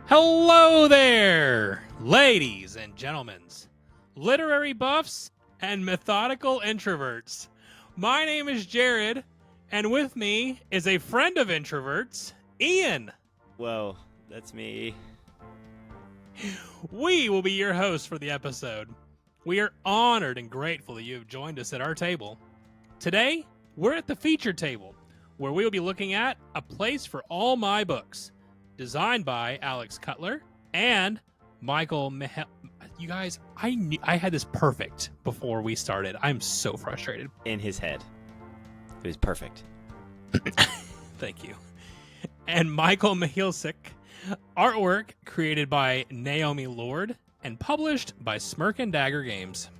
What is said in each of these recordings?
Hello there, ladies and gentlemen, literary buffs and methodical introverts. My name is Jared, and with me is a friend of introverts, Ian. Whoa, that's me. We will be your hosts for the episode. We are honored and grateful that you have joined us at our table. Today, we're at the feature table, where we will be looking at A Place for All My Books, designed by Aleksey Cutler and Michael Mihealsick. You guys, I had this perfect before we started. I'm so frustrated. In his head. It was perfect. Thank you. And Michael Mihealsick. Artwork created by Naomi and published by Smirk Dagger Games.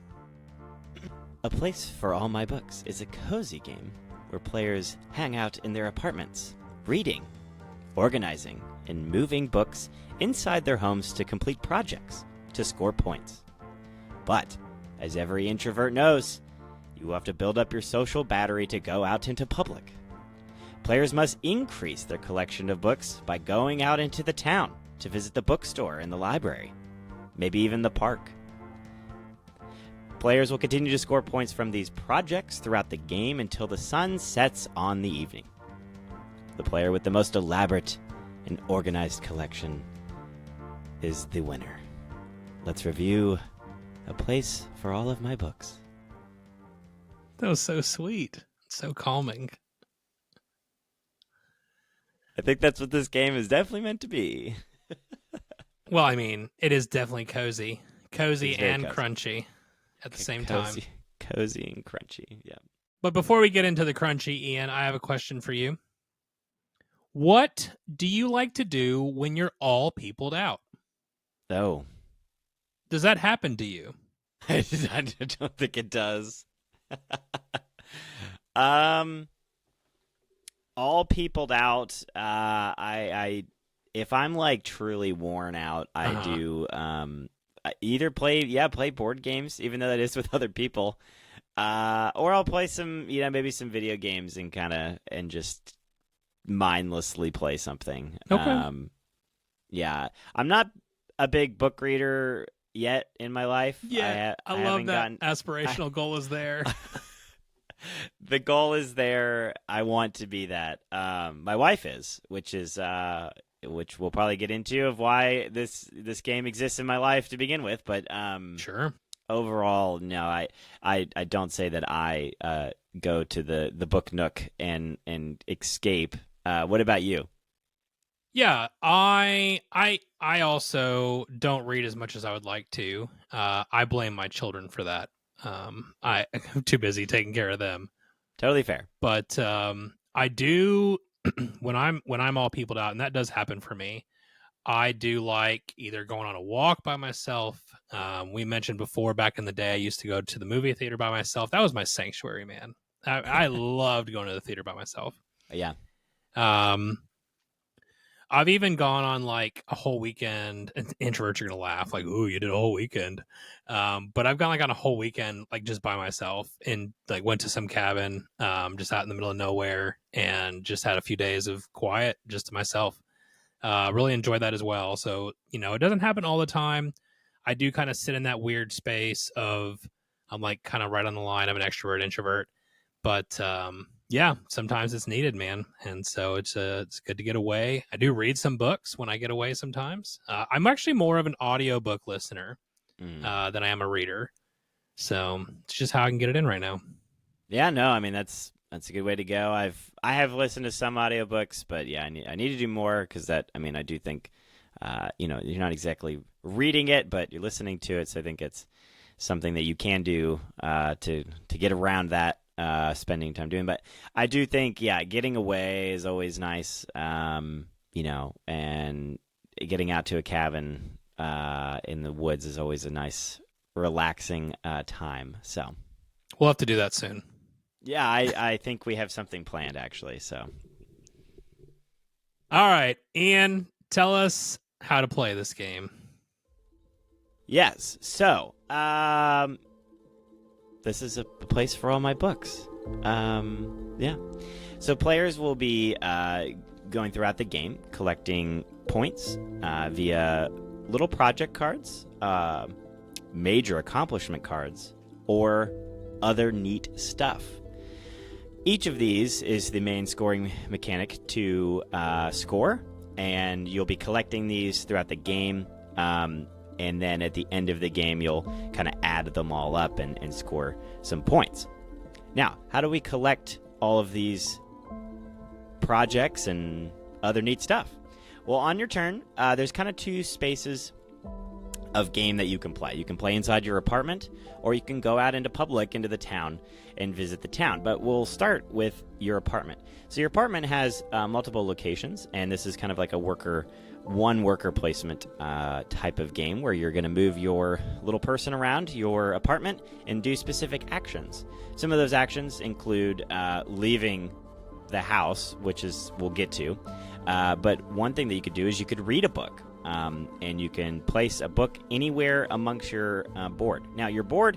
A Place for All My Books is a cozy game where players hang out in their apartments, reading, organizing, and moving books inside their homes to complete projects to score points. But, as every introvert knows, you have to build up your social battery to go out into public. Players must increase their collection of books by going out into the town to visit the bookstore and the library, maybe even the park. Players will continue to score points from these projects throughout the game until the sun sets on the evening. The player with the most elaborate and organized collection is the winner. Let's review A Place for All of My Books. That was so sweet. So calming. I think that's what this game is definitely meant to be. Well, I mean, it is definitely cozy. Cozy and cozy. Crunchy at the same time. Cozy and crunchy, yeah. But before we get into the crunchy, Ian, I have a question for you. What do you like to do when you're all peopled out? Oh. Does that happen to you? I don't think it does. All peopled out. I if I'm like truly worn out, I do either play board games, even though that is with other people, or I'll play some maybe some video games and just mindlessly play something. Okay. Yeah, I'm not a big book reader yet in my life. Yeah, I love that aspirational goal is there. The goal is there. I want to be that. My wife is, which we'll probably get into of why this game exists in my life to begin with. But sure. Overall, no, I don't say that I go to the book nook and escape. What about you? Yeah, I also don't read as much as I would like to. I blame my children for that. I'm too busy taking care of them. Totally fair. But I do when I'm all peopled out, and that does happen for me. I do like either going on a walk by myself. We mentioned before back in the day, I used to go to the movie theater by myself. That was my sanctuary, man. I loved going to the theater by myself. Yeah. I've even gone on like a whole weekend, and introverts are going to laugh like, ooh, you did a whole weekend. But I've gone like on a whole weekend, like just by myself, and like went to some cabin, just out in the middle of nowhere, and just had a few days of quiet just to myself. Really enjoyed that as well. So, it doesn't happen all the time. I do kind of sit in that weird space of, I'm like kind of right on the line of an extrovert introvert, but, yeah, sometimes it's needed, man. And so it's good to get away. I do read some books when I get away sometimes. I'm actually more of an audiobook listener than I am a reader. So it's just how I can get it in right now. Yeah, no, I mean, that's a good way to go. I have listened to some audiobooks, but yeah, I need to do more because I do think, you're not exactly reading it, but you're listening to it. So I think it's something that you can do to get around that. Spending time doing, but I do think, getting away is always nice, and getting out to a cabin in the woods is always a nice, relaxing time. So we'll have to do that soon. Yeah, I think we have something planned actually. So, all right, Ian, tell us how to play this game. Yes, so this is a place for all my books. Yeah. So players will be going throughout the game, collecting points via little project cards, major accomplishment cards, or other neat stuff. Each of these is the main scoring mechanic to score, and you'll be collecting these throughout the game, and then at the end of the game, you'll kind of add them all up and score some points. Now, how do we collect all of these projects and other neat stuff? Well, on your turn, there's kind of two spaces of game that you can play. You can play inside your apartment, or you can go out into public, into the town, and visit the town. But we'll start with your apartment. So your apartment has multiple locations, and this is kind of like a one worker placement type of game where you're going to move your little person around your apartment and do specific actions. Some of those actions include leaving the house, which is we'll get to. But one thing that you could do is you could read a book. And you can place a book anywhere amongst your board. Now, your board,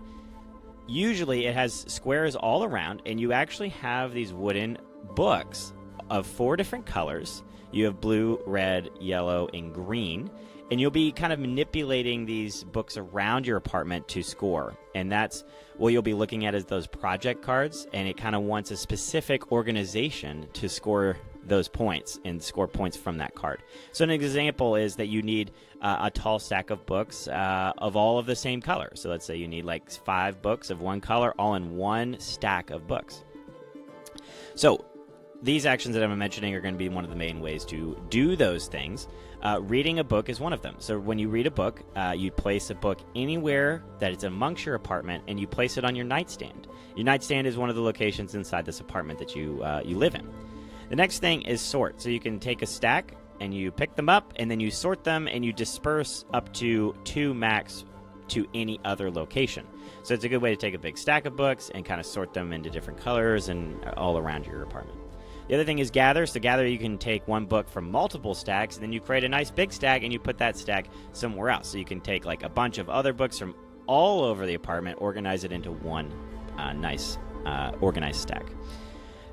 usually it has squares all around, and you actually have these wooden books of 4 different colors. You have blue, red, yellow, and green, and you'll be kind of manipulating these books around your apartment to score. And that's what you'll be looking at is those project cards, and it kind of wants a specific organization to score those points and score points from that card. So an example is that you need a tall stack of books of all of the same color. So let's say you need like 5 books of one color all in one stack of books. So these actions that I'm mentioning are going to be one of the main ways to do those things. Reading a book is one of them. So when you read a book, you place a book anywhere that is amongst your apartment, and you place it on your nightstand. Your nightstand is one of the locations inside this apartment that you live in. The next thing is sort. So you can take a stack and you pick them up, and then you sort them and you disperse up to 2 max to any other location. So it's a good way to take a big stack of books and kind of sort them into different colors and all around your apartment. The other thing is gather. So gather, you can take one book from multiple stacks, and then you create a nice big stack and you put that stack somewhere else. So you can take like a bunch of other books from all over the apartment, organize it into one nice organized stack.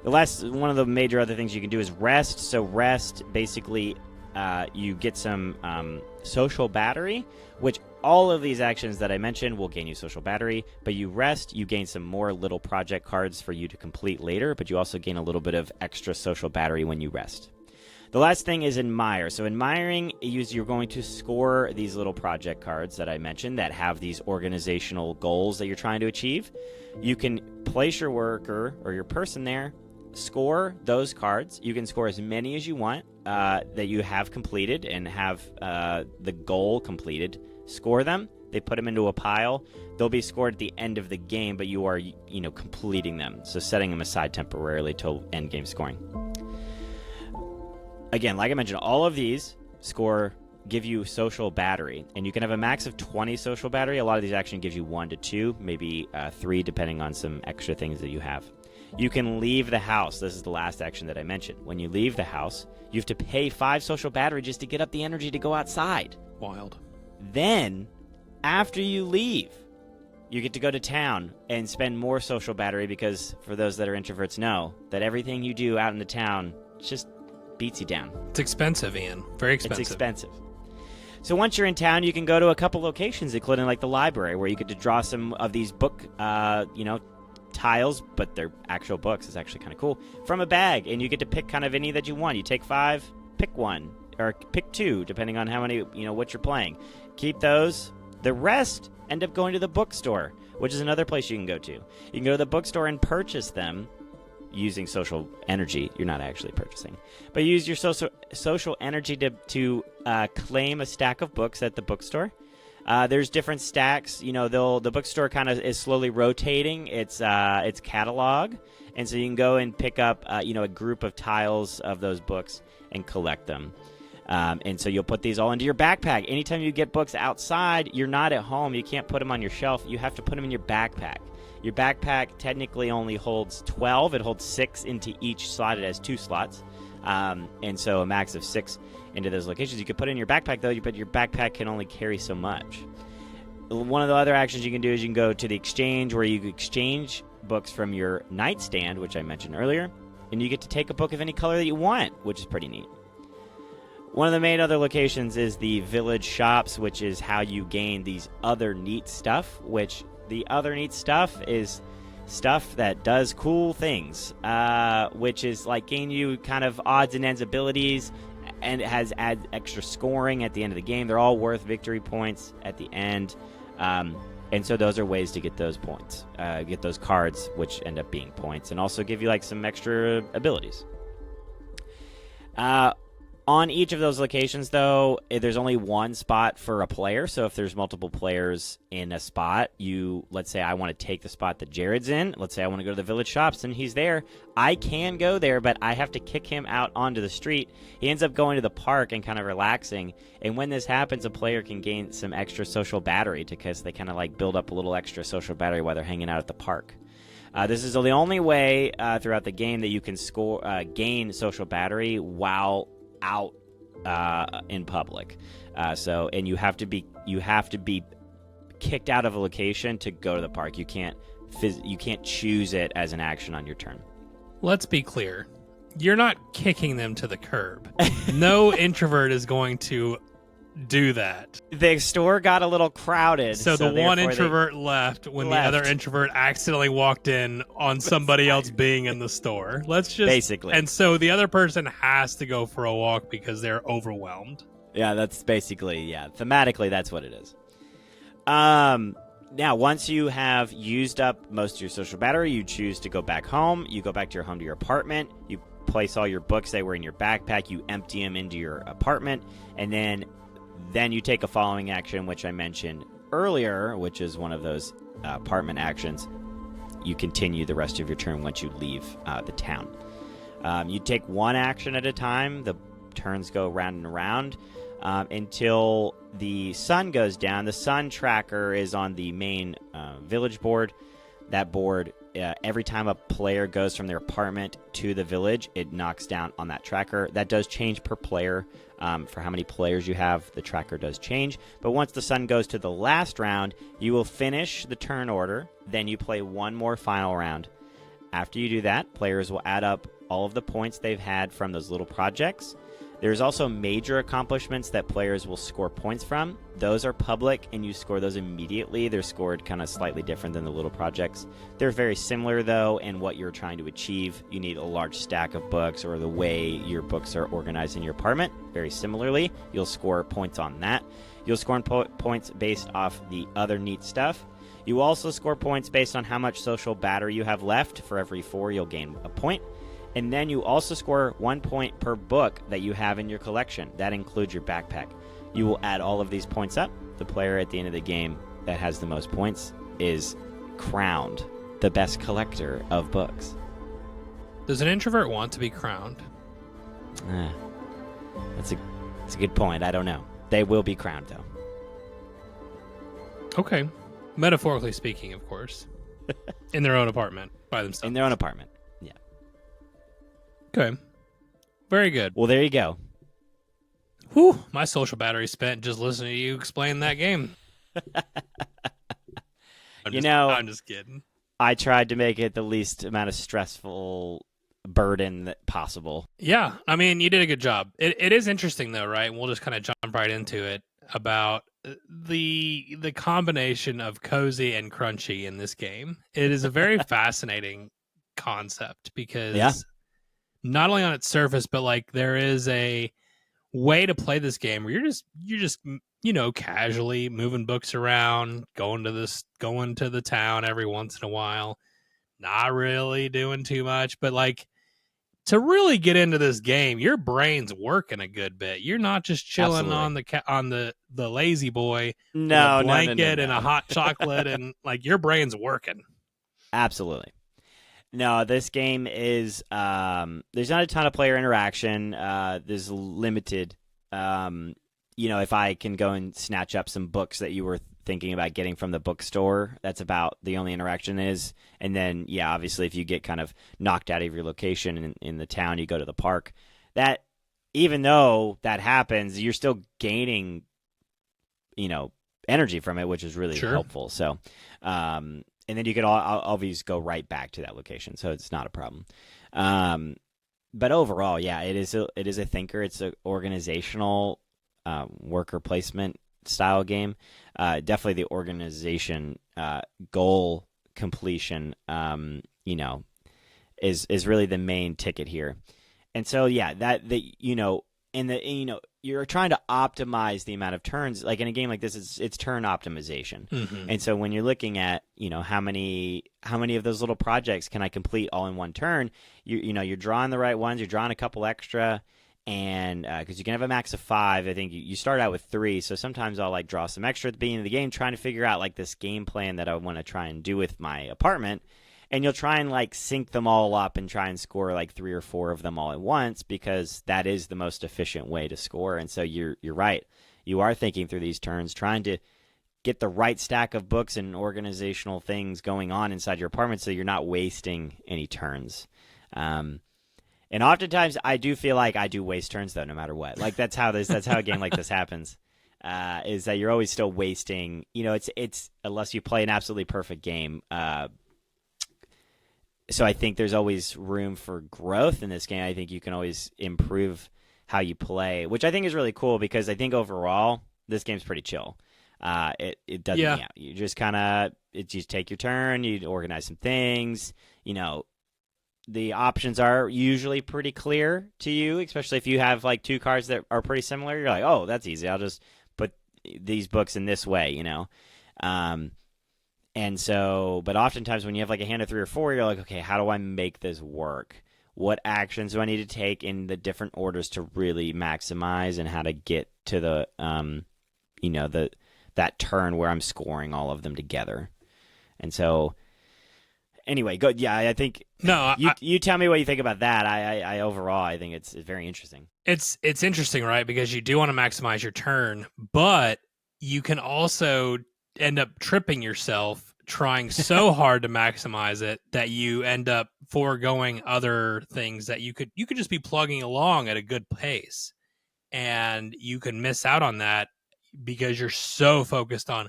One of the major other things you can do is rest. So rest, basically, you get some social battery, which all of these actions that I mentioned will gain you social battery. But you rest, you gain some more little project cards for you to complete later, but you also gain a little bit of extra social battery when you rest. The last thing is admire. So admiring, you're going to score these little project cards that I mentioned that have these organizational goals that you're trying to achieve. You can place your worker or your person there, score those cards. You can score as many as you want that you have completed and have the goal completed. Score them. They put them into a pile. They'll be scored at the end of the game, but you are, completing them. So setting them aside temporarily till end game scoring. Again, like I mentioned, all of these give you social battery, and you can have a max of 20 social battery. A lot of these actually gives you 1 to 2, maybe 3, depending on some extra things that you have. You can leave the house. This is the last action that I mentioned. When you leave the house, you have to pay 5 social battery just to get up the energy to go outside. Wild. Then, after you leave, you get to go to town and spend more social battery because, for those that are introverts know, that everything you do out in the town just beats you down. It's expensive, Ian. Very expensive. It's expensive. So once you're in town, you can go to a couple locations, including like the library, where you get to draw some of these book, tiles, but they're actual books. It's actually kind of cool, from a bag, and you get to pick kind of any that you want. You take 5, pick 1, or pick 2, depending on how many, what you're playing. Keep those. The rest end up going to the bookstore, which is another place you can go to. You can go to the bookstore and purchase them using social energy. You're not actually purchasing, but use your social energy to claim a stack of books at the bookstore. There's different stacks. The bookstore kind of is slowly rotating its catalog, and so you can go and pick up a group of tiles of those books and collect them. And so you'll put these all into your backpack. Anytime you get books outside, you're not at home. You can't put them on your shelf. You have to put them in your backpack. Your backpack technically only holds 12. It holds 6 into each slot. It has 2 slots. And so a max of 6 into those locations. You could put in your backpack, though, but your backpack can only carry so much. One of the other actions you can do is you can go to the exchange, where you exchange books from your nightstand, which I mentioned earlier, and you get to take a book of any color that you want, which is pretty neat. One of the main other locations is the village shops, which is how you gain these other neat stuff, which the other neat stuff is stuff that does cool things, which is like gain you kind of odds and ends abilities, and it has add extra scoring at the end of the game. They're all worth victory points at the end. And so those are ways to get those points, get those cards, which end up being points, and also give you like some extra abilities. On each of those locations, though, there's only one spot for a player. So if there's multiple players in a spot, let's say I want to take the spot that Jared's in. Let's say I want to go to the village shops and he's there. I can go there, but I have to kick him out onto the street. He ends up going to the park and kind of relaxing. And when this happens, a player can gain some extra social battery because they kind of like build up a little extra social battery while they're hanging out at the park. This is the only way throughout the game that you can gain social battery while out in public. And you have to be kicked out of a location to go to the park. You can't choose it as an action on your turn. Let's be clear. You're not kicking them to the curb. No introvert is going to do that. The store got a little crowded. So the one introvert left when the other introvert accidentally walked in on somebody else being in the store. Basically. And so the other person has to go for a walk because they're overwhelmed. Yeah, that's basically, thematically that's what it is. Now, once you have used up most of your social battery, you choose to go back home. You go back to your apartment. You place all your books that were in your backpack. You empty them into your apartment. And then you take a following action, which I mentioned earlier, which is one of those apartment actions. You continue the rest of your turn once you leave the town. You take one action at a time. The turns go round and round until the sun goes down. The sun tracker is on the main village board. That board, every time a player goes from their apartment to the village, it knocks down on that tracker. That does change per player. For how many players you have, the tracker does change. But once the sun goes to the last round, you will finish the turn order. Then you play one more final round. After you do that, players will add up all of the points they've had from those little projects. There's also major accomplishments that players will score points from. Those are public, and you score those immediately. They're scored kind of slightly different than the little projects. They're very similar, though, in what you're trying to achieve. You need a large stack of books or the way your books are organized in your apartment. Very similarly, you'll score points on that. You'll score points based off the other neat stuff. You also score points based on how much social battery you have left. For every 4, you'll gain a point. And then you also score 1 point per book that you have in your collection. That includes your backpack. You will add all of these points up. The player at the end of the game that has the most points is crowned the best collector of books. Does an introvert want to be crowned? That's a good point. I don't know. They will be crowned, though. Okay. Metaphorically speaking, of course. In their own apartment, by themselves. In their own apartment. Okay. Very good. Well, there you go. Whew, my social battery spent just listening to you explain that game. I'm just kidding. I tried to make it the least amount of stressful burden possible. Yeah, I mean, you did a good job. It is interesting, though, right? We'll just kind of jump right into it about the combination of cozy and crunchy in this game. It is a very fascinating concept because not only on its surface, but like there is a way to play this game where you're just casually moving books around, going to the town every once in a while, not really doing too much, but like to really get into this game, your brain's working a good bit. You're not just chilling on the lazy boy, with a blanket and a hot chocolate, and like your brain's working. Absolutely. No, this game is there's not a ton of player interaction. There's limited. If I can go and snatch up some books that you were thinking about getting from the bookstore, that's about the only interaction is. And then, obviously, if you get kind of knocked out of your location in the town, you go to the park. That, even though that happens, you're still gaining, energy from it, which is really helpful. So, and then you could always go right back to that location, so it's not a problem. but overall, yeah, it is a thinker. It's an organizational worker placement style game. Definitely the organization goal completion, is really the main ticket here. And so, yeah, you're trying to optimize the amount of turns. Like in a game like this, it's turn optimization. Mm-hmm. And so when you're looking at, how many of those little projects can I complete all in one turn, you're drawing the right ones. You're drawing a couple extra, and because you can have a max of 5. I think you start out with 3. So sometimes I'll like draw some extra at the beginning of the game, trying to figure out like this game plan that I want to try and do with my apartment. And you'll try and like sync them all up and try and score like 3 or 4 of them all at once, because that is the most efficient way to score. And so you're right. You are thinking through these turns, trying to get the right stack of books and organizational things going on inside your apartment, so you're not wasting any turns. And oftentimes I do feel like I do waste turns, though, no matter what. Like that's how a game like this happens. Is that you're always still wasting. It's unless you play an absolutely perfect game. So I think there's always room for growth in this game. I think you can always improve how you play, which I think is really cool, because I think overall this game's pretty chill. It doesn't. Yeah. You just you take your turn. You organize some things. The options are usually pretty clear to you, especially if you have like 2 cards that are pretty similar. You're like, oh, that's easy. I'll just put these books in this way. And so, but oftentimes when you have like a hand of 3 or 4, you're like, okay, how do I make this work? What actions do I need to take in the different orders to really maximize, and how to get to the, that turn where I'm scoring all of them together. And so, anyway, good. Yeah, I think. No, you tell me what you think about that. I overall, I think it's very interesting. It's interesting, right? Because you do want to maximize your turn, but you can also end up tripping yourself trying so hard to maximize it that you end up foregoing other things that you could just be plugging along at a good pace, and you can miss out on that because you're so focused on,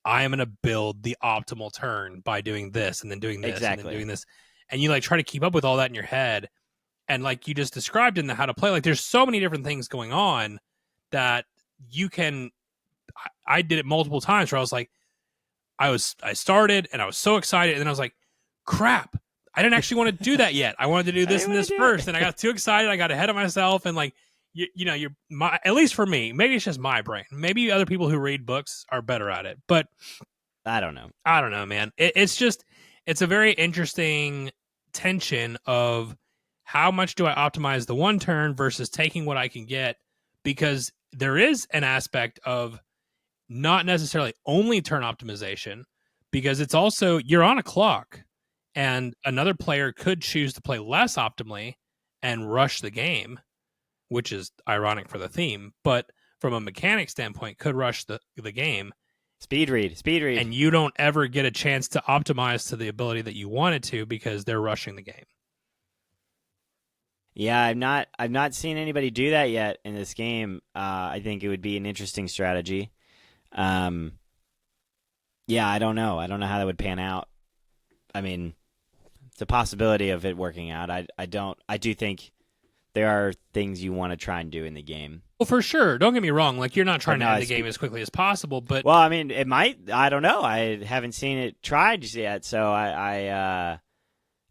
I am going to build the optimal turn by doing this and then doing this and then doing this, and you like try to keep up with all that in your head. And like you just described in the how to play, like there's so many different things going on that you can. I did it multiple times where I was like, I started and I was so excited, and then I was like, crap, I didn't actually want to do that yet. I wanted to do this and this first, and I got too excited. I got ahead of myself, and like at least for me, maybe it's just my brain. Maybe other people who read books are better at it, but I don't know. I don't know, man. It's a very interesting tension of how much do I optimize the one turn versus taking what I can get, because there is an aspect of not necessarily only turn optimization, because it's also you're on a clock, and another player could choose to play less optimally and rush the game, which is ironic for the theme, but from a mechanic standpoint could rush the game. Speed read. And you don't ever get a chance to optimize to the ability that you wanted to because they're rushing the game. Yeah, I've not seen anybody do that yet in this game. I think it would be an interesting strategy. Yeah, I don't know. I don't know how that would pan out. I mean, it's a possibility of it working out. I do think there are things you want to try and do in the game. Well, for sure. Don't get me wrong. Like, you're not trying to end the game as quickly as possible, but... Well, I mean, it might. I don't know. I haven't seen it tried yet, so I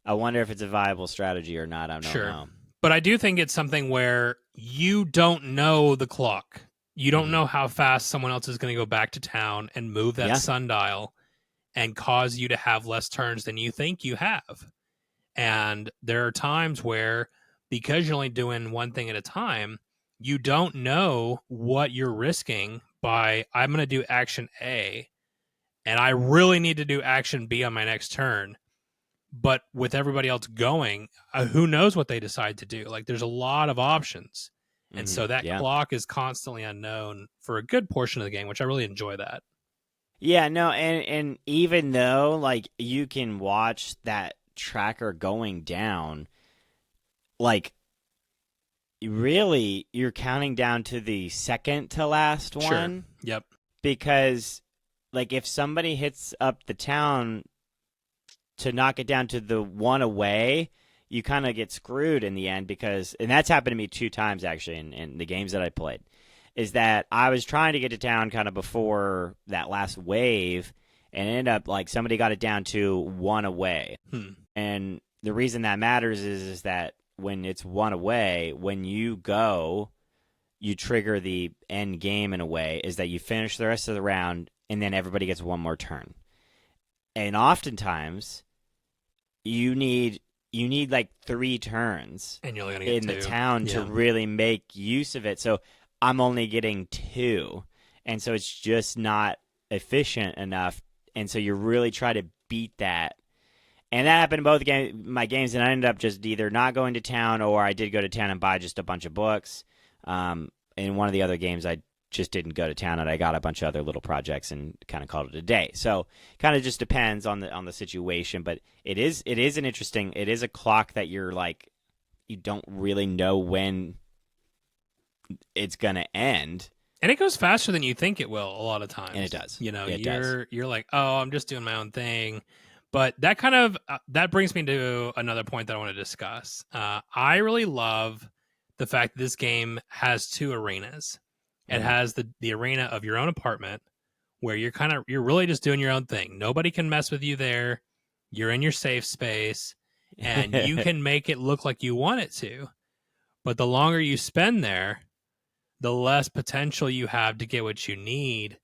wonder if it's a viable strategy or not. I don't know. But I do think it's something where you don't know the clock. You don't know how fast someone else is going to go back to town and move that sundial and cause you to have less turns than you think you have. And there are times where, because you're only doing one thing at a time, you don't know what you're risking by, I'm going to do action A, and I really need to do action B on my next turn. But with everybody else going, who knows what they decide to do? Like, there's a lot of options. And so that clock is constantly unknown for a good portion of the game, which I really enjoy that. Yeah, no, and even though, like, you can watch that tracker going down, like, really, you're counting down to the second to last one. Sure. Yep. Because, like, if somebody hits up the town to knock it down to the one away, you kind of get screwed in the end because, and that's happened to me 2 times actually in the games that I played, is that I was trying to get to town kind of before that last wave, and it ended up like somebody got it down to 1 away. And the reason that matters is that when it's 1 away, when you go, you trigger the end game in a way, is that you finish the rest of the round, and then everybody gets 1 more turn. And oftentimes, you need like 3 turns and you're only gonna get in 2. the town to really make use of it. So I'm only getting 2, and so it's just not efficient enough. And so you really try to beat that. And that happened in both my games, and I ended up just either not going to town, or I did go to town and buy just a bunch of books. In one of the other games, I just didn't go to town, and I got a bunch of other little projects and kind of called it a day. So kind of just depends on the situation, but it is an interesting. It is a clock that you're like, you don't really know when it's gonna end. And it goes faster than you think it will a lot of times. And it does. You know, It you're like, oh, I'm just doing my own thing. But that kind of that brings me to another point that I want to discuss. I really love the fact that this game has 2 arenas. It has the arena of your own apartment, where you're really just doing your own thing. Nobody can mess with you there. You're in your safe space, and you can make it look like you want it to. But the longer you spend there, the less potential you have to get what you need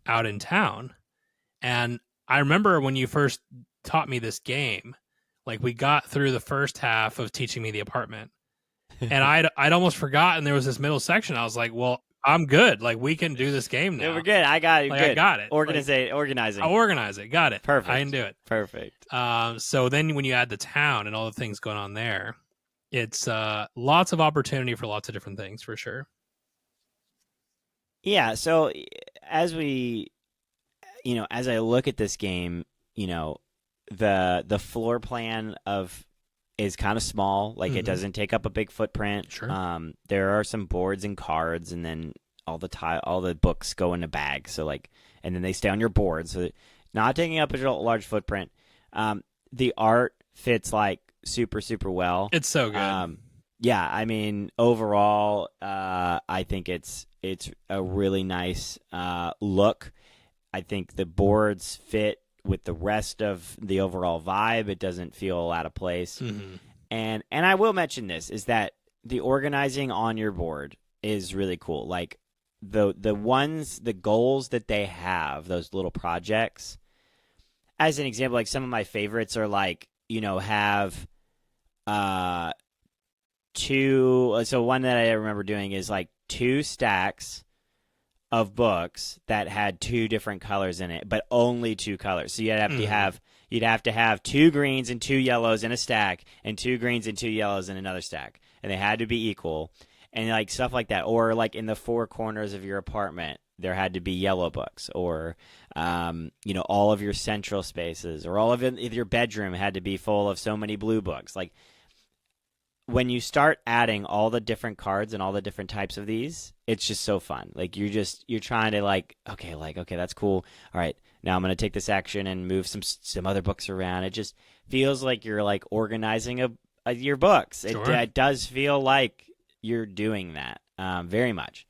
out in town. And I remember when you first taught me this game, like we got through the first half of teaching me the apartment, and I'd almost forgotten there was this middle section. I was like, well, I'm good. Like, we can do this game now. Yeah, we're good. I got it. Like, good. I got it. Organizing. I'll organize it. Got it. Perfect. I can do it. Perfect. So then when you add the town and all the things going on there, it's lots of opportunity for lots of different things, for sure. Yeah, so as I look at this game, the floor plan is kind of small. Like, it doesn't take up a big footprint. Sure. There are some boards and cards, and then all the books go in a bag. So and then they stay on your board. So not taking up a large footprint. The art fits like super, super well. It's so good. Yeah, I mean, overall, I think it's a really nice look. I think the boards fit with the rest of the overall vibe. It doesn't feel out of place. And I will mention this, is that the organizing on your board is really cool. Like the goals that they have, those little projects. As an example, like some of my favorites are like, have 2. So one that I remember doing is like 2 stacks of books that had 2 different colors in it, but only 2 colors. So you'd have to have 2 greens and 2 yellows in a stack, and 2 greens and 2 yellows in another stack, and they had to be equal, and like stuff like that. Or like in the 4 corners of your apartment, there had to be yellow books, or all of your central spaces, or all of your bedroom had to be full of so many blue books. Like, when you start adding all the different cards and all the different types of these, it's just so fun. Like, you're trying to okay, that's cool. All right, now I'm going to take this action and move some other books around. It just feels like you're like organizing your books. Sure. It does feel like you're doing that very much.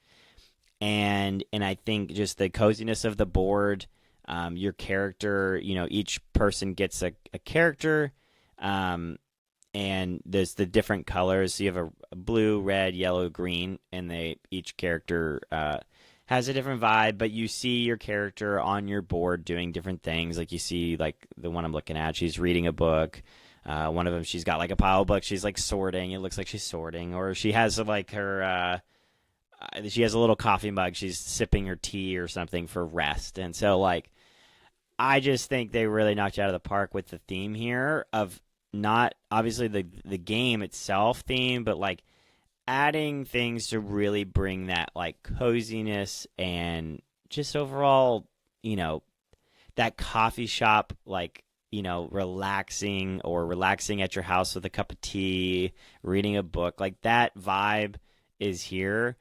And I think just the coziness of the board, your character, each person gets a character, and there's the different colors. So you have a blue, red, yellow, green, and each character has a different vibe, but you see your character on your board doing different things. Like, you see, like, the one I'm looking at, she's reading a book. One of them, she's got like a pile of books. She's like sorting. It looks like she's sorting. Or she has like her, she has a little coffee mug. She's sipping her tea or something for rest. And so, like, I just think they really knocked you out of the park with the theme here of not obviously the game itself theme, but like adding things to really bring that like coziness and just overall, that coffee shop, like, relaxing at your house with a cup of tea, reading a book. Like, that vibe is here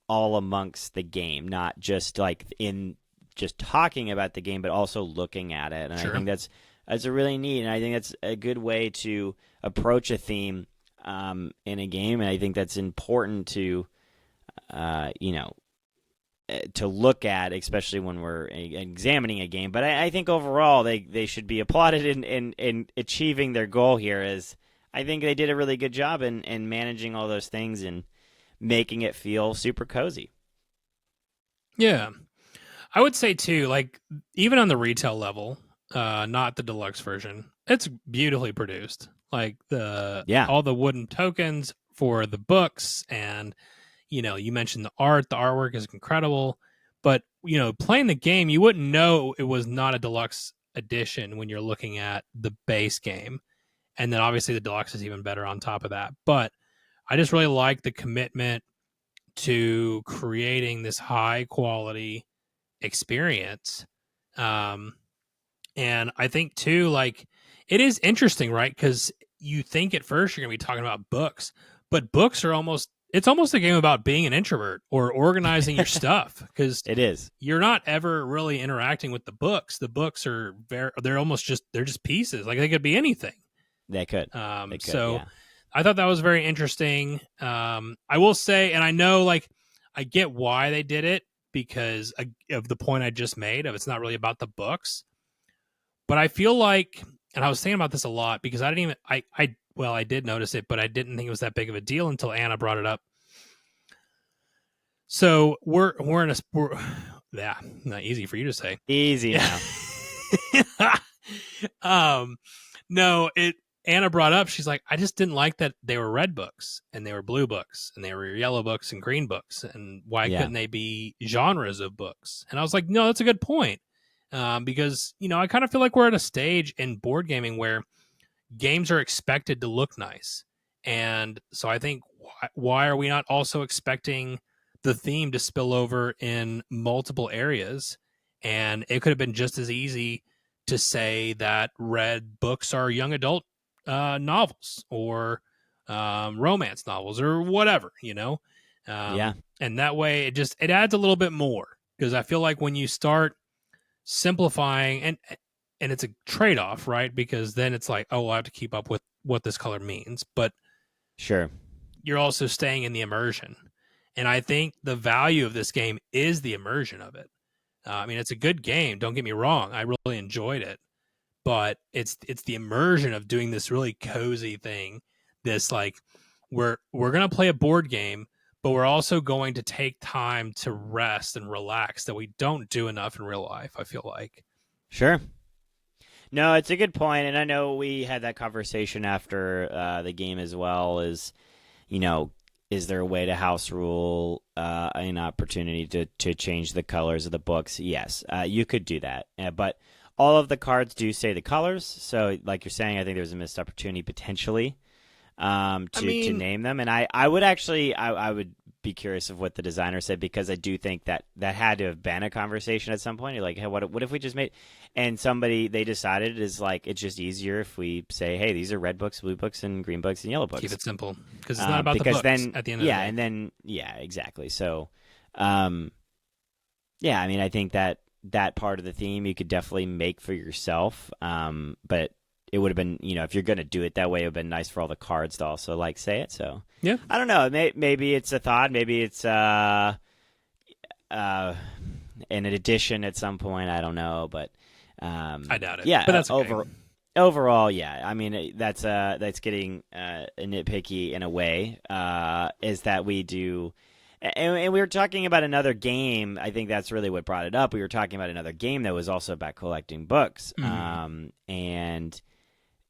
all amongst the game, not just like in just talking about the game, but also looking at it. And Sure. I think that's It's a really neat, and I think that's a good way to approach a theme in a game, and I think that's important to, to look at, especially when we're examining a game. But I think overall they should be applauded in achieving their goal here. As I think they did a really good job in managing all those things and making it feel super cozy. Yeah. I would say too, like even on the retail level, not the deluxe version, it's beautifully produced. Like all the wooden tokens for the books, and you mentioned the art. The artwork is incredible, but playing the game, you wouldn't know it was not a deluxe edition when you're looking at the base game, and then obviously the deluxe is even better on top of that. But I just really like the commitment to creating this high quality experience. And I think too, like, it is interesting, right? Because you think at first you're going to be talking about books, but books are it's almost a game about being an introvert or organizing your stuff, because it is. You're not ever really interacting with the books. The books are they're just pieces. Like, they could be anything. They could. Yeah. I thought that was very interesting. I will say, and I know, like, I get why they did it because of the point I just made of it's not really about the books. But I feel like, and I was thinking about this a lot because I did notice it, but I didn't think it was that big of a deal until Anna brought it up. So we're not easy for you to say. Easy now. No, Anna brought up, she's like, I just didn't like that they were red books and they were blue books and they were yellow books and green books, and why couldn't they be genres of books? And I was like, no, that's a good point. Because, I kind of feel like we're at a stage in board gaming where games are expected to look nice. And so I think, why are we not also expecting the theme to spill over in multiple areas? And it could have been just as easy to say that red books are young adult novels or romance novels or whatever, And that way it adds a little bit more, because I feel like when you start simplifying, and it's a trade-off, right? Because then it's like, oh, I have to keep up with what this color means, but sure, you're also staying in the immersion. And I think the value of this game is the immersion of it. I mean, it's a good game, don't get me wrong, I really enjoyed it, but it's the immersion of doing this really cozy thing. This, like, we're gonna play a board game, but we're also going to take time to rest and relax that we don't do enough in real life, I feel like. Sure. No, it's a good point, and I know we had that conversation after the game as well. Is there a way to house rule an opportunity to change the colors of the books? Yes, you could do that, but all of the cards do say the colors. So, like you're saying, I think there's a missed opportunity potentially to name them. And I would actually I would be curious of what the designer said, because I do think that had to have been a conversation at some point. You're like, hey, what if we just made, and they decided is like, it's just easier if we say, hey, these are red books, blue books, and green books, and yellow books. Keep it simple, because it's not about the books then, at the end of the day. And then exactly. So, I mean, I think that part of the theme you could definitely make for yourself, but it would have been, if you're going to do it that way, it would have been nice for all the cards to also say it. So yeah, I don't know. Maybe it's a thought. Maybe it's an addition at some point. I don't know, but I doubt it. Yeah, but that's okay. Overall, yeah. I mean, that's getting nitpicky in a way. Is that we do. And we were talking about another game. I think that's really what brought it up. We were talking about another game that was also about collecting books. Mm-hmm. And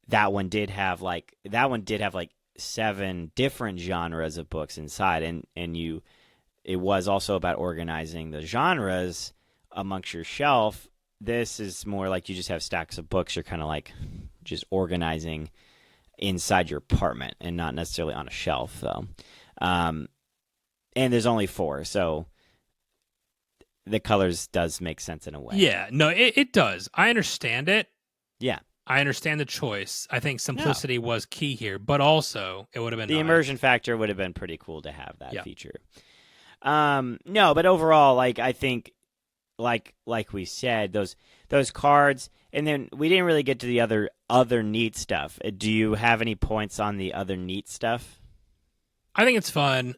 that one did have like 7 different genres of books inside, and it was also about organizing the genres amongst your shelf. This is more like you just have stacks of books. You're kind of like just organizing inside your apartment and not necessarily on a shelf, though. And there's only 4, so the colors does make sense in a way. Yeah, no, it does. I understand it. Yeah. I understand the choice. I think simplicity was key here, but also it would have been the immersion factor would have been pretty cool to have that feature. No, but overall, I think, like we said, those cards, and then we didn't really get to the other neat stuff. Do you have any points on the other neat stuff? I think it's fun.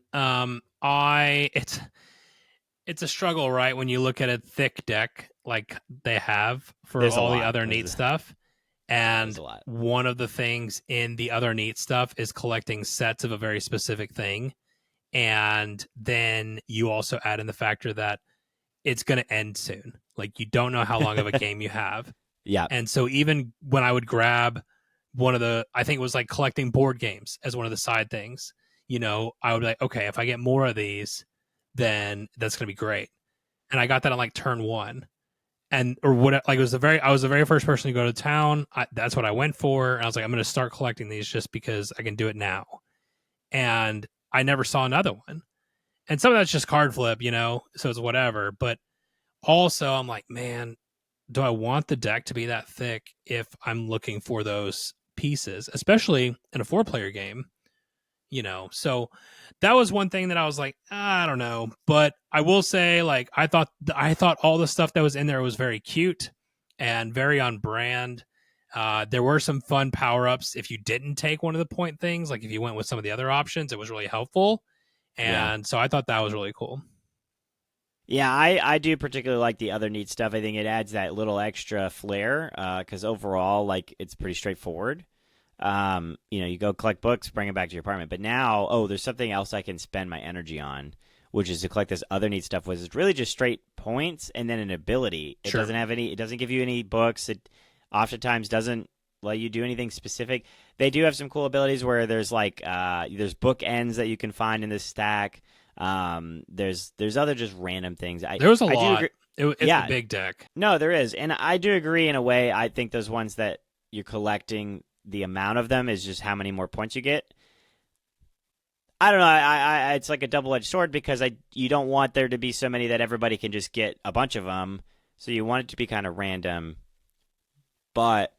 It's a struggle, right? When you look at a thick deck like they have for There's a all the lot. other neat stuff. And There's a lot. one of the things in the other neat stuff is collecting sets of a very specific thing. And then you also add in the factor that it's going to end soon. Like, you don't know how long of a game you have. Yeah. And so even when I would grab one of the, I think it was like collecting board games as one of the side things, you know, I would be like, okay, if I get more of these, then that's going to be great. And I got that on like turn 1. And or what, like, I was the very first person to go to town. That's what I went for. And I was like, I'm going to start collecting these just because I can do it now. And I never saw another one. And some of that's just card flip, you know, so it's whatever. But also I'm like, man, do I want the deck to be that thick if I'm looking for those pieces, especially in a 4-player game, you know? So that was one thing that I was like, I don't know. But I will say, like, I thought all the stuff that was in there was very cute and very on brand. There were some fun power-ups if you didn't take one of the point things. Like, if you went with some of the other options, it was really helpful. And so I thought that was really cool. Yeah, I do particularly like the other neat stuff. I think it adds that little extra flair because overall, like, it's pretty straightforward. You know, you go collect books, bring them back to your apartment. But now, there's something else I can spend my energy on, which is to collect this other neat stuff, which is really just straight points and then an ability. It doesn't have any. It doesn't give you any books. It oftentimes doesn't let you do anything specific. They do have some cool abilities where there's like there's book ends that you can find in this stack. There's other just random things. There was a lot. It's a big deck. No, there is, and I do agree in a way. I think those ones that you're collecting, the amount of them is just how many more points you get. I don't know. I it's like a double-edged sword because you don't want there to be so many that everybody can just get a bunch of them. So you want it to be kind of random. But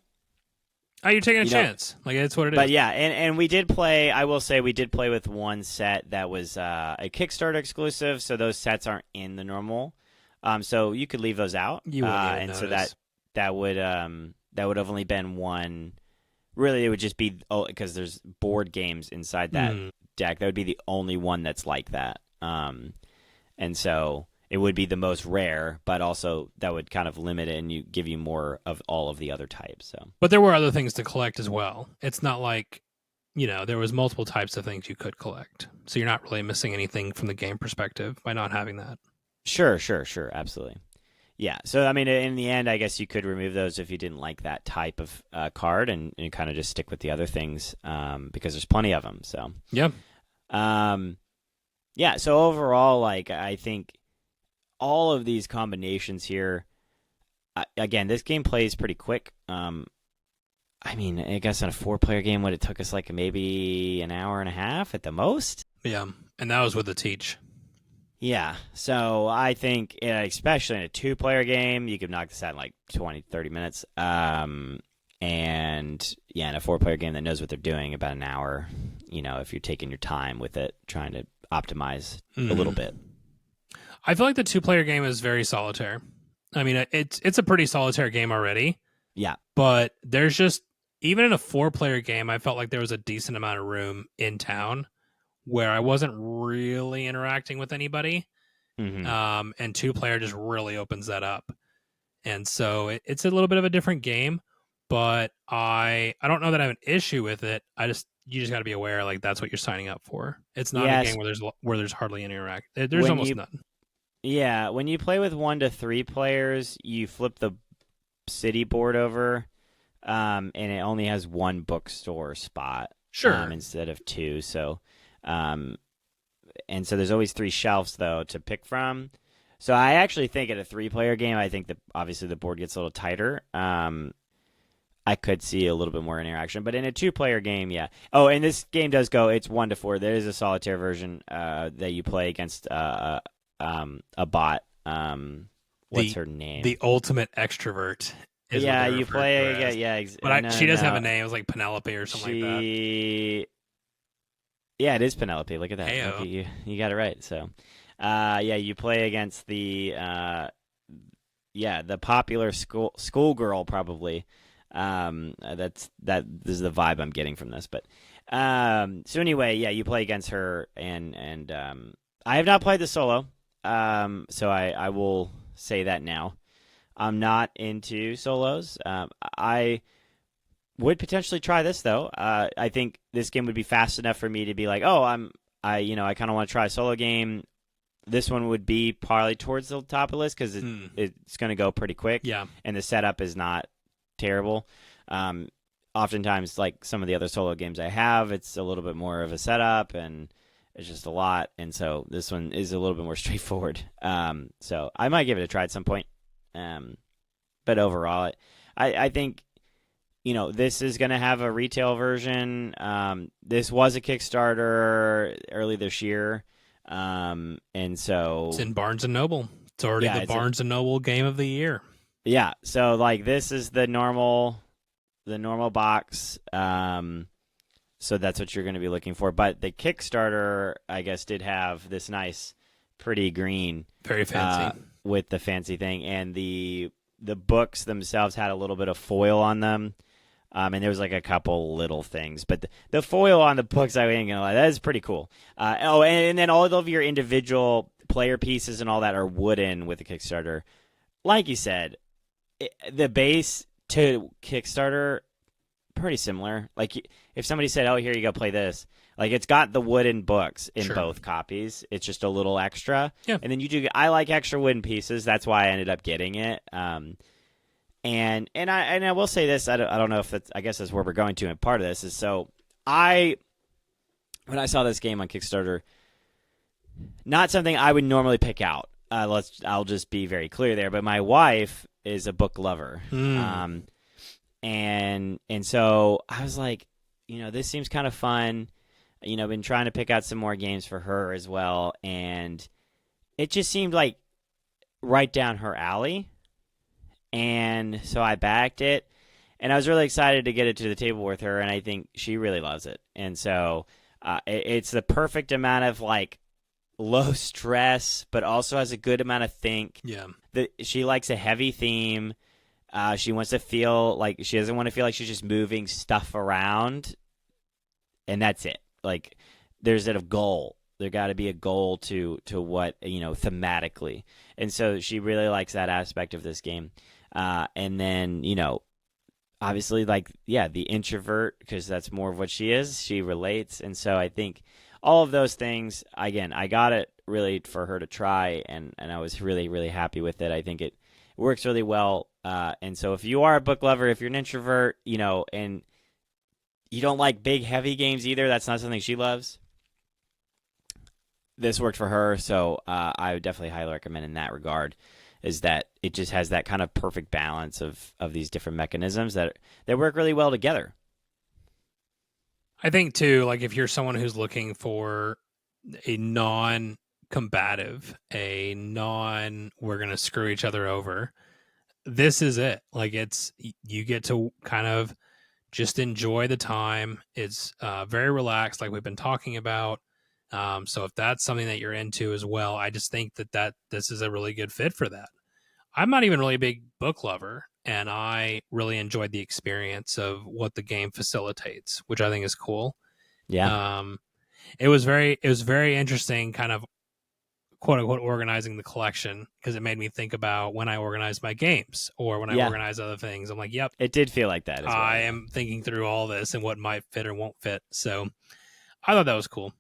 you're taking a chance. Like, that's what it is. But yeah, and we did play. I will say we did play with one set that was a Kickstarter exclusive. So those sets aren't in the normal. So you could leave those out. You wouldn't even and notice. So that would have only been one. Really, it would just be because there's board games inside that deck. That would be the only one that's like that. And so it would be the most rare, but also that would kind of limit it and give you more of all of the other types. So, but there were other things to collect as well. It's not like, you know, there was multiple types of things you could collect. So you're not really missing anything from the game perspective by not having that. Sure, absolutely. Yeah, so I mean, in the end, I guess you could remove those if you didn't like that type of card, and kind of just stick with the other things because there's plenty of them. So yeah, yeah. So overall, like, I think all of these combinations here, again, this game plays pretty quick. I mean, I guess in a 4-player game, would it took us like maybe an hour and a half at the most? Yeah, and that was with the teach. Yeah, so I think, especially in a 2-player game, you could knock this out in like 20, 30 minutes. And yeah, in a 4-player game that knows what they're doing, about an hour, you know, if you're taking your time with it, trying to optimize a little bit. I feel like the 2-player game is very solitaire. I mean, it's a pretty solitaire game already. Yeah. But there's just, even in a 4-player game, I felt like there was a decent amount of room in town where I wasn't really interacting with anybody. And 2-player just really opens that up. And so it's a little bit of a different game, but I don't know that I have an issue with it. You just got to be aware, like, that's what you're signing up for. It's not a game where there's hardly any interact. There's almost none. Yeah, when you play with 1 to 3 players, you flip the city board over, and it only has 1 bookstore spot. Sure. Instead of 2, so... and so there's always 3 shelves, though, to pick from. So I actually think at a 3-player game, I think that obviously the board gets a little tighter. I could see a little bit more interaction. But in a 2-player game, yeah. Oh, and this game does go, it's 1 to 4. There is a solitaire version that you play against a bot. What's her name? The ultimate extrovert. Yeah, you play... But she does have a name. It was like Penelope or something like that. Yeah, it is Penelope. Look at that. Heyo. You got it right. So, yeah, you play against the the popular schoolgirl probably. This is the vibe I'm getting from this. But so anyway, yeah, you play against her, and I have not played the solo. So I will say that now. I'm not into solos. I would potentially try this though. I think this game would be fast enough for me to be like, oh, I kind of want to try a solo game. This one would be probably towards the top of the list because it's going to go pretty quick. Yeah, and the setup is not terrible. Oftentimes, like some of the other solo games I have, it's a little bit more of a setup and it's just a lot. And so this one is a little bit more straightforward. So I might give it a try at some point. But overall, I think, this is going to have a retail version. This was a Kickstarter early this year. And so it's in Barnes & Noble. It's already the Barnes & Noble Game of the Year. Yeah, so like this is the normal box. So that's what you're going to be looking for. But the Kickstarter, I guess, did have this nice, pretty green, very fancy, with the fancy thing, and the books themselves had a little bit of foil on them. And there was like a couple little things, but the foil on the books, I ain't gonna lie, that is pretty cool. And then all of your individual player pieces and all that are wooden with the Kickstarter. Like you said, the base to Kickstarter pretty similar. Like if somebody said, "Oh, here you go, play this," like it's got the wooden books in both copies. It's just a little extra. Yeah. And then I like extra wooden pieces. That's why I ended up getting it. And I will say this. I don't know if that's. I guess that's where we're going to. And part of this is when I saw this game on Kickstarter, not something I would normally pick out. I'll just be very clear there. But my wife is a book lover. And so I was like, this seems kind of fun. Been trying to pick out some more games for her as well, and it just seemed like right down her alley. And so I backed it, and I was really excited to get it to the table with her, and I think she really loves it. And so it's the perfect amount of like low stress, but also has a good amount of think. Yeah. She likes a heavy theme. She wants to feel like she doesn't want to feel like she's just moving stuff around, and that's it. Like there's a goal. There got to be a goal to what thematically, and so she really likes that aspect of this game. And then obviously the introvert, because that's more of what she is. She relates, and so I think all of those things. Again, I got it really for her to try, and I was really really happy with it. I think it works really well. And so if you are a book lover, if you're an introvert, and you don't like big, heavy games either, that's not something she loves. This worked for her, so I would definitely highly recommend in that regard, is that it just has that kind of perfect balance of these different mechanisms that work really well together. I think, too, like if you're someone who's looking for a non-combative, we're going to screw each other over, this is it. Like you get to kind of just enjoy the time. It's very relaxed, like we've been talking about. So if that's something that you're into as well, I just think that this is a really good fit for that. I'm not even really a big book lover, and I really enjoyed the experience of what the game facilitates, which I think is cool. Yeah. It was very interesting, kind of quote unquote organizing the collection, because it made me think about when I organize my games or when I organize other things. I'm like, yep, it did feel like that as well. I am thinking through all this and what might fit or won't fit. So I thought that was cool.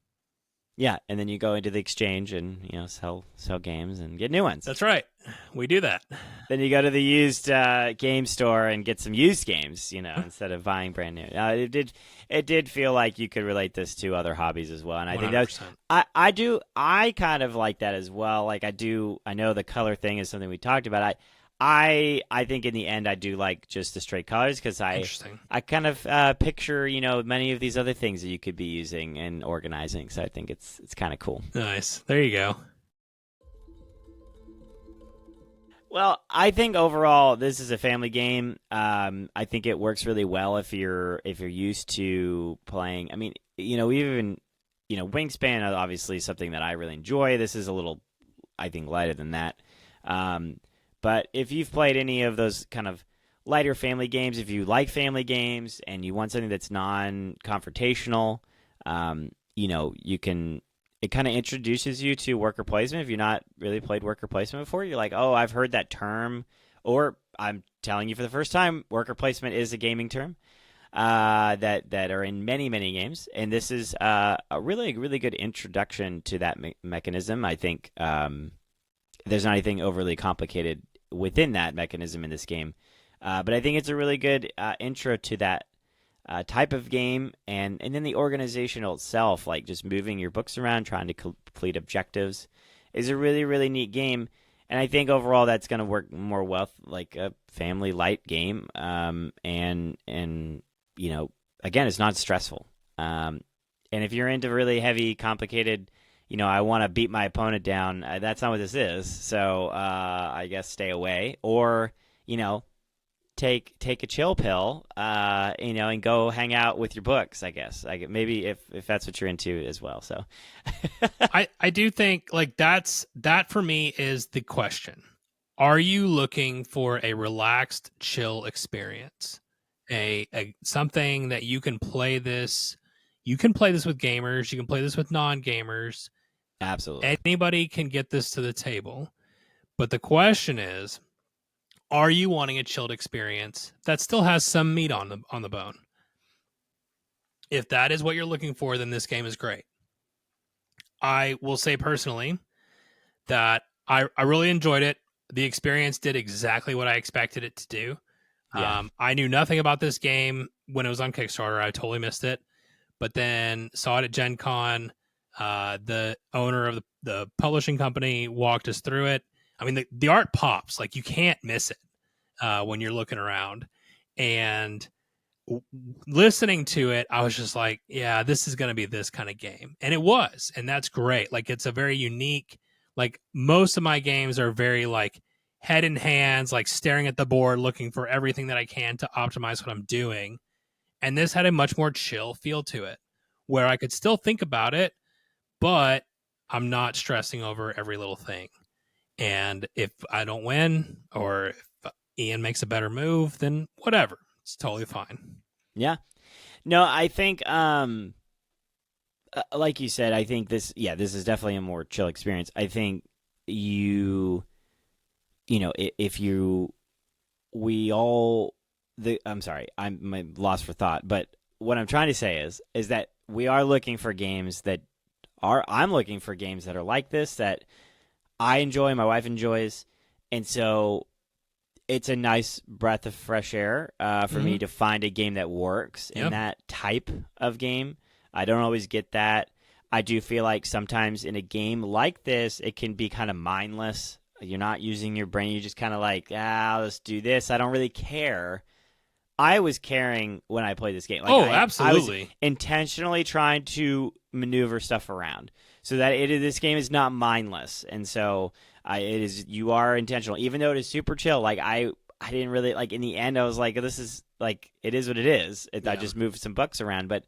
Yeah, and then you go into the exchange and sell games and get new ones. That's right, we do that. Then you go to the used game store and get some used games, instead of buying brand new. It did feel like you could relate this to other hobbies as well, and I 100%. think I kind of like that as well. Like I know the color thing is something we talked about. I think in the end I do like just the straight colors, because I kind of picture many of these other things that you could be using and organizing. So I think it's kind of cool. Nice. There you go. Well, I think overall this is a family game. I think it works really well if you're used to playing. I mean, even Wingspan is obviously something that I really enjoy. This is a little, I think, lighter than that. But if you've played any of those kind of lighter family games, if you like family games and you want something that's non-confrontational, you can. It kind of introduces you to worker placement. If you've not really played worker placement before, you're like, oh, I've heard that term, or I'm telling you for the first time, worker placement is a gaming term that are in many, many games. And this is a really, really good introduction to that mechanism. I think there's not anything overly complicated within that mechanism in this game. But I think it's a really good intro to that type of game, and then the organizational itself, like just moving your books around, trying to complete objectives, is a really, really neat game. And I think overall that's going to work more well like a family light game. And again, it's not stressful. And if you're into really heavy, complicated, I want to beat my opponent down, that's not what this is. So I guess stay away, or take a chill pill, and go hang out with your books, I guess. Maybe if that's what you're into as well. So I do think like that for me is the question. Are you looking for a relaxed, chill experience? A something that you can play this. You can play this with gamers. You can play this with non-gamers. Absolutely. Anybody can get this to the table. But the question is, are you wanting a chilled experience that still has some meat on the bone? If that is what you're looking for, then this game is great. I will say personally that I really enjoyed it. The experience did exactly what I expected it to do. Yeah. I knew nothing about this game when it was on Kickstarter. I totally missed it. But then saw it at Gen Con. The owner of the publishing company walked us through it. I mean, the art pops. Like, you can't miss it when you're looking around. And listening to it, I was just like, yeah, this is going to be this kind of game. And it was. And that's great. Like, it's a very unique, like, most of my games are very, like, head in hands, like, staring at the board, looking for everything that I can to optimize what I'm doing. And this had a much more chill feel to it, where I could still think about it, but I'm not stressing over every little thing. And if I don't win, or if Ian makes a better move, then whatever. It's totally fine. Yeah. No, I think, like you said, I think this is definitely a more chill experience. I think I'm sorry, I'm lost for thought, but what I'm trying to say is that we are looking for games I'm looking for games that are like this, that I enjoy, my wife enjoys, and so it's a nice breath of fresh air for me to find a game that works in that type of game. I don't always get that. I do feel like sometimes in a game like this, it can be kind of mindless. You're not using your brain. You're just kind of like, let's do this. I don't really care. I was caring when I played this game. Like, absolutely. I was intentionally trying to maneuver stuff around so that this game is not mindless. And so you are intentional, even though it is super chill. Like, I didn't really, like, in the end, I was like, this is, like, it is what it is. I just moved some books around, but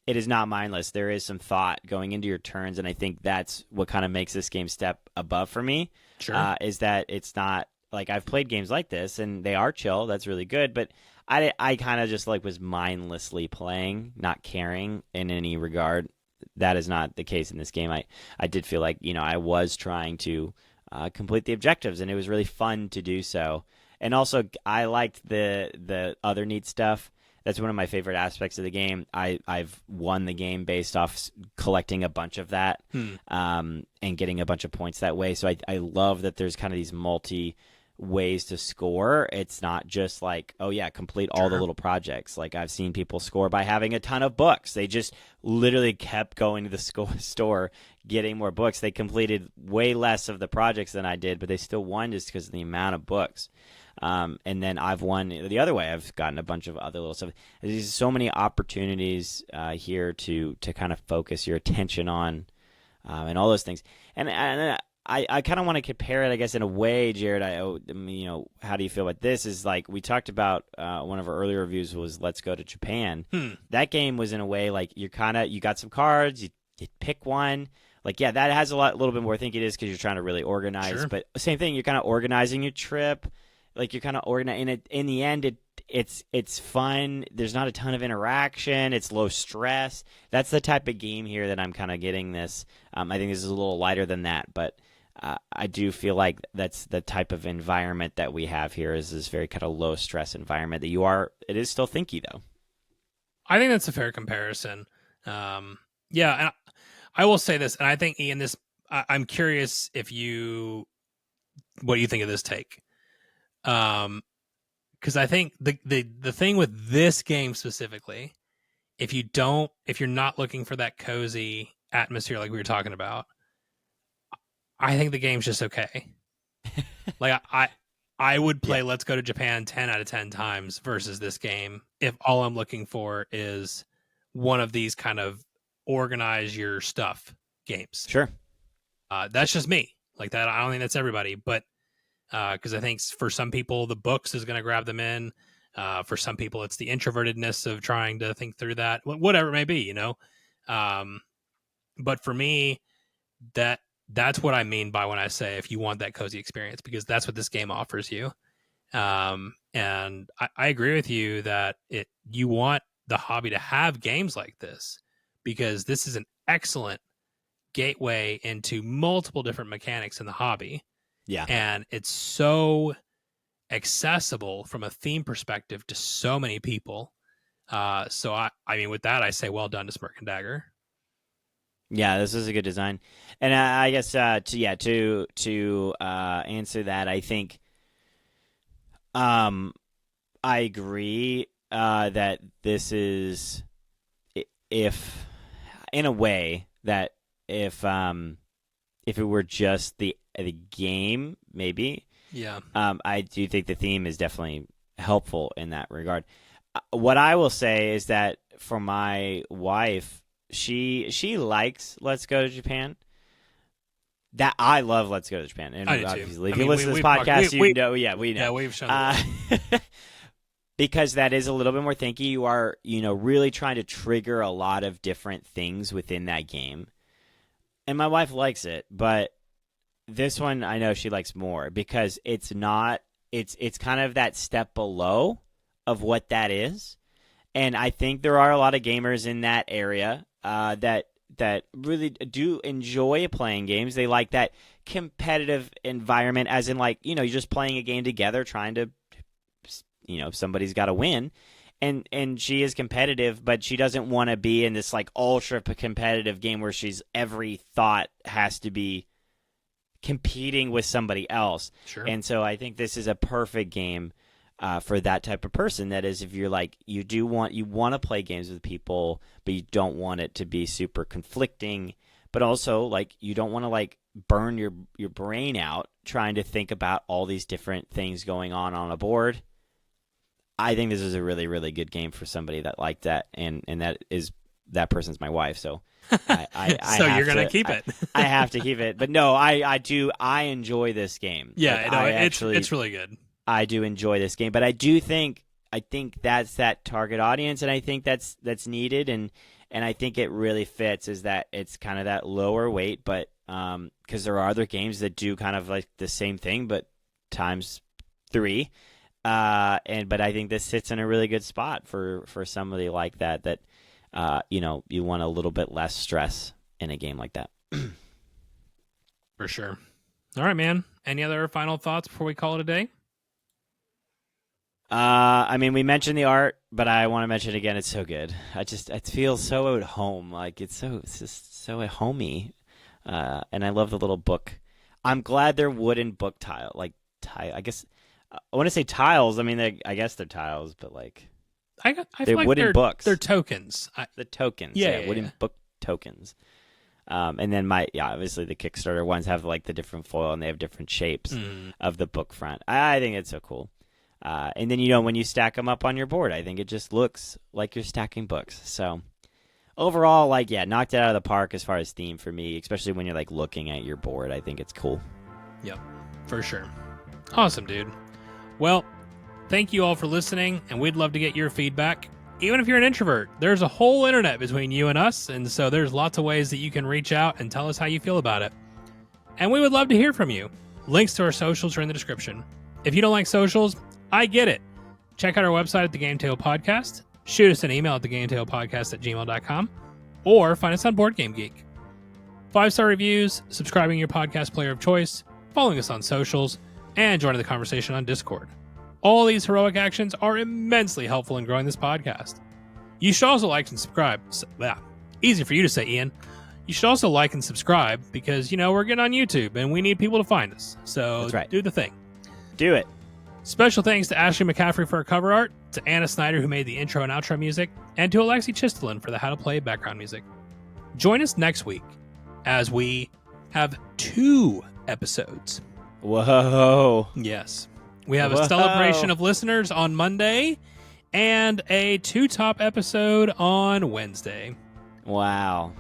it is not mindless. There is some thought going into your turns, and I think that's what kind of makes this game step above for me. Sure. Is that it's not, like, I've played games like this, and they are chill. That's really good, but I kind of just, like, was mindlessly playing, not caring in any regard. That is not the case in this game. I did feel like, I was trying to complete the objectives, and it was really fun to do so. And also, I liked the other neat stuff. That's one of my favorite aspects of the game. I've won the game based off collecting a bunch of that and getting a bunch of points that way. So I love that there's kind of these multi ways to score. It's not just like, complete all the little projects. Like, I've seen people score by having a ton of books. They just literally kept going to the store, getting more books. They completed way less of the projects than I did, but they still won just because of the amount of books. And then I've won the other way. I've gotten a bunch of other little stuff. There's so many opportunities here to kind of focus your attention on and all those things. And I kind of want to compare it, I guess, in a way, Jared. How do you feel about this? Is like we talked about one of our earlier reviews was Let's Go to Japan. That game was in a way like you got some cards, you pick one, Like, yeah, that has a little bit more thinking it is because you're trying to really organize. Sure. But same thing, you're kind of organizing your trip. Like, you're kind of organizing. And in the end, it's fun. There's not a ton of interaction. It's low stress. That's the type of game here that I'm kind of getting this. I think this is a little lighter than that, but I do feel like that's the type of environment that we have here is this very kind of low stress environment that it is still thinky though. I think that's a fair comparison. Yeah, and I will say this, and I think Ian, I'm curious what you think of this take. Because I think the thing with this game specifically, if you're not looking for that cozy atmosphere like we were talking about, I think the game's just okay. Like I would play Let's Go to Japan 10 out of 10 times versus this game if all I'm looking for is one of these kind of organize your stuff games. Sure. That's just me. Like that, I don't think that's everybody, but because I think for some people the books is going to grab them in. For some people it's the introvertedness of trying to think through that, whatever it may be, you know. But for me, that's what I mean by when I say if you want that cozy experience, because that's what this game offers you. And I agree with you that you want the hobby to have games like this, because this is an excellent gateway into multiple different mechanics in the hobby. Yeah. And it's so accessible from a theme perspective to so many people. So I mean, with that, I say well done to Smirk Dagger. Yeah, this is a good design, and I guess to answer that, I think I agree that this is if in a way that if it were just the game, maybe. Yeah. I do think the theme is definitely helpful in that regard. What I will say is that for my wife, she likes Let's Go to Japan. That I love Let's Go to Japan. And I do obviously, too. if you listen to this podcast, you know. Yeah, we know. Yeah, we've shown because that is a little bit more thinky. You are, really trying to trigger a lot of different things within that game. And my wife likes it, but this one I know she likes more because it's kind of that step below of what that is. And I think there are a lot of gamers in that area that really do enjoy playing games. They like that competitive environment, as in you're just playing a game together, trying to, somebody's got to win. And she is competitive, but she doesn't want to be in this ultra competitive game where every thought has to be competing with somebody else. Sure. And so I think this is a perfect game for that type of person. That is, if you're you want to play games with people, but you don't want it to be super conflicting, but also you don't want to burn your brain out trying to think about all these different things going on a board. I think this is a really, really good game for somebody that like that, and that person's my wife. So I so you're gonna keep it. I have to keep it, but no, I do. I enjoy this game. Yeah, it's really good. I do enjoy this game, but I think that's that target audience, and I think that's needed, and I think it really fits. Is that it's kind of that lower weight, but because there are other games that do kind of the same thing, but times 3. But I think this sits in a really good spot for somebody like that you want a little bit less stress in a game like that. For sure. All right, man. Any other final thoughts before we call it a day? I mean, we mentioned the art, but I want to mention it again. It's so good. It feels so at home. It's just so at homey. And I love the little book. I'm glad they're wooden book tile. I guess I want to say tiles. I mean, I guess they're tiles, but I they're feel like wooden books. They're tokens. The tokens. Yeah, wooden book tokens. And then obviously the Kickstarter ones have the different foil and they have different shapes of the book front. I think it's so cool. And then, when you stack them up on your board, I think it just looks like you're stacking books. So overall, knocked it out of the park as far as theme for me, especially when you're looking at your board. I think it's cool. Yep, for sure. Awesome, dude. Well, thank you all for listening, and we'd love to get your feedback. even if you're an introvert, there's a whole internet between you and us, and so there's lots of ways that you can reach out and tell us how you feel about it. And we would love to hear from you. Links to our socials are in the description. If you don't like socials, I get it. Check out our website at The Game Table Podcast, shoot us an email at thegametablepodcast@gmail.com, or find us on BoardGameGeek. 5-star reviews, subscribing to your podcast player of choice, following us on socials, and joining the conversation on Discord. All these heroic actions are immensely helpful in growing this podcast. You should also like and subscribe. Easy for you to say, Ian. You should also like and subscribe because, we're getting on YouTube and we need people to find us. So That's right. Do the thing. Do it. Special thanks to Ashley McCaffrey for our cover art, to Anna Snyder who made the intro and outro music, and to Aleksey Chistilin for the How to Play background music. Join us next week as we have 2 episodes. Whoa. Yes. We have a celebration of listeners on Monday and a 2-top episode on Wednesday. Wow.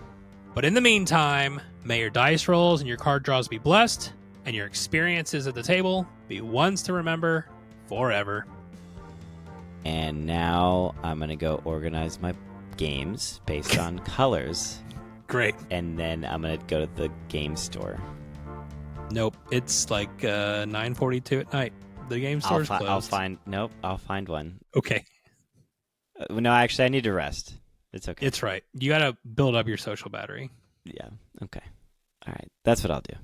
But in the meantime, may your dice rolls and your card draws be blessed, and your experiences at the table be ones to remember forever. And now I'm going to go organize my games based on colors. Great. And then I'm going to go to the game store. Nope. It's like 9:42 at night. The game store's closed. I'll find one. Okay. No, actually, I need to rest. It's okay. It's right. You got to build up your social battery. Yeah. Okay. All right. That's what I'll do.